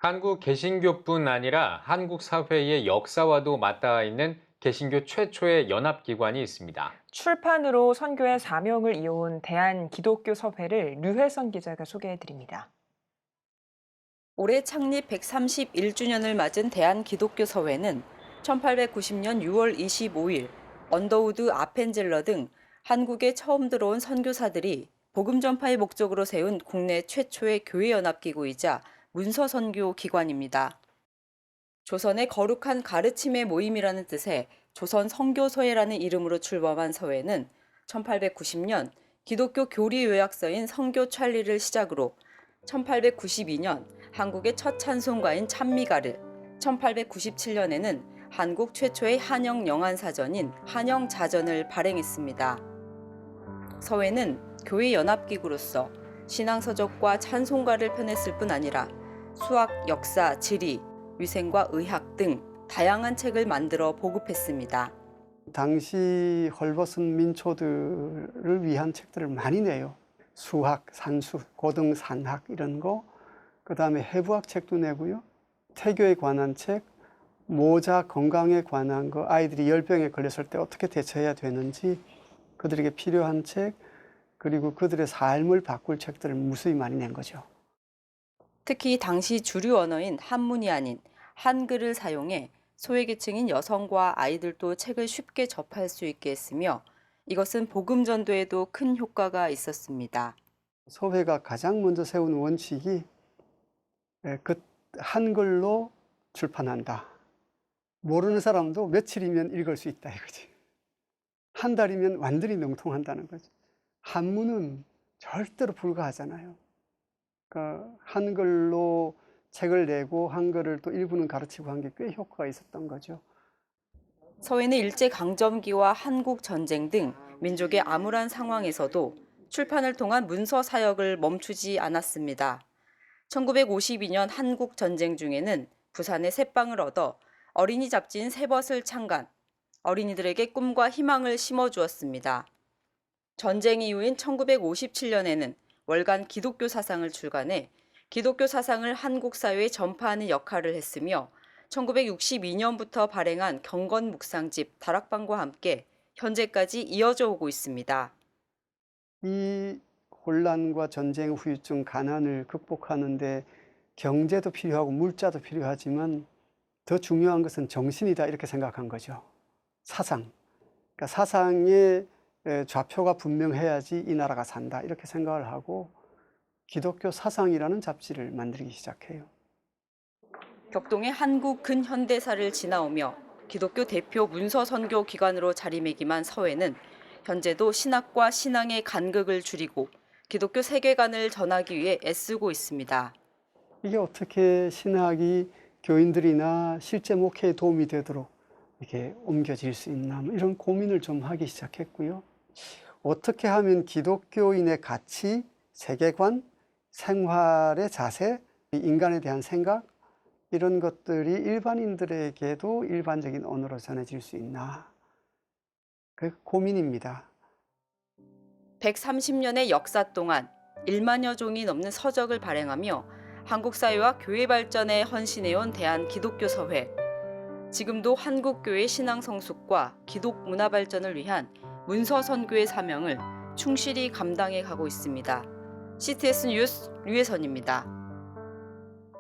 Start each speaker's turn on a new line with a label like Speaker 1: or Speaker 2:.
Speaker 1: 한국 개신교뿐 아니라 한국 사회의 역사와도 맞닿아 있는 개신교 최초의 연합기관이 있습니다.
Speaker 2: 출판으로 선교의 사명을 이어온 대한기독교서회를 류혜선 기자가 소개해드립니다.
Speaker 3: 올해 창립 131주년을 맞은 대한기독교서회는 1890년 6월 25일 언더우드 아펜젤러 등 한국에 처음 들어온 선교사들이 복음 전파의 목적으로 세운 국내 최초의 교회연합기구이자 문서선교 기관입니다. 조선의 거룩한 가르침의 모임이라는 뜻의 조선선교서회라는 이름으로 출범한 서회는 1890년 기독교 교리요약서인 성교찰리를 시작으로 1892년 한국의 첫 찬송가인 찬미가를, 1897년에는 한국 최초의 한영 영안사전인 한영자전을 발행했습니다. 서회는 교회 연합기구로서 신앙서적과 찬송가를 펴냈을 뿐 아니라 수학, 역사, 지리, 위생과 의학 등 다양한 책을 만들어 보급했습니다.
Speaker 4: 당시 헐벗은 민초들을 위한 책들을 많이 내요. 수학, 산수, 고등 산학 이런 거, 그다음에 해부학 책도 내고요. 태교에 관한 책, 모자 건강에 관한 거, 아이들이 열병에 걸렸을 때 어떻게 대처해야 되는지 그들에게 필요한 책, 그리고 그들의 삶을 바꿀 책들을 무수히 많이 낸 거죠.
Speaker 3: 특히 당시 주류 언어인 한문이 아닌 한글을 사용해 소외계층인 여성과 아이들도 책을 쉽게 접할 수 있게 했으며 이것은 복음 전도에도 큰 효과가 있었습니다.
Speaker 4: 서회가 가장 먼저 세운 원칙이 그 한글로 출판한다. 모르는 사람도 며칠이면 읽을 수 있다 이거지. 한 달이면 완전히 능통한다는 거죠. 한문은 절대로 불가하잖아요. 그러니까 한글로 책을 내고 한글을 또 일부는 가르치고 한 게 꽤 효과가 있었던 거죠.
Speaker 3: 서해는 일제강점기와 한국전쟁 등 민족의 암울한 상황에서도 출판을 통한 문서 사역을 멈추지 않았습니다. 1952년 한국전쟁 중에는 부산에 새빵을 얻어 어린이 잡지인 새벗을 창간, 어린이들에게 꿈과 희망을 심어주었습니다. 전쟁 이후인 1957년에는 월간 기독교 사상을 출간해 기독교 사상을 한국 사회에 전파하는 역할을 했으며 1962년부터 발행한 경건 묵상집 다락방과 함께 현재까지 이어져 오고 있습니다.
Speaker 4: 이 혼란과 전쟁, 후유증, 가난을 극복하는 데 경제도 필요하고 물자도 필요하지만 더 중요한 것은 정신이다 이렇게 생각한 거죠. 사상. 그러니까 사상의 좌표가 분명해야지 이 나라가 산다 이렇게 생각을 하고 기독교 사상이라는 잡지를 만들기 시작해요.
Speaker 3: 격동의 한국 근현대사를 지나오며 기독교 대표 문서 선교 기관으로 자리매김한 서회는 현재도 신학과 신앙의 간극을 줄이고 기독교 세계관을 전하기 위해 애쓰고 있습니다.
Speaker 4: 이게 어떻게 신학이 교인들이나 실제 목회에 도움이 되도록 이렇게 옮겨질 수 있나 뭐 이런 고민을 좀 하기 시작했고요. 어떻게 하면 기독교인의 가치, 세계관, 생활의 자세, 인간에 대한 생각 이런 것들이 일반인들에게도 일반적인 언어로 전해질 수 있나 그 고민입니다.
Speaker 3: 130년의 역사 동안 1만여 종이 넘는 서적을 발행하며 한국 사회와 교회 발전에 헌신해온 대한기독교서회. 지금도 한국교회 신앙 성숙과 기독 문화 발전을 위한 문서 선교의 사명을 충실히 감당해 가고 있습니다. CTS 뉴스 류혜선입니다.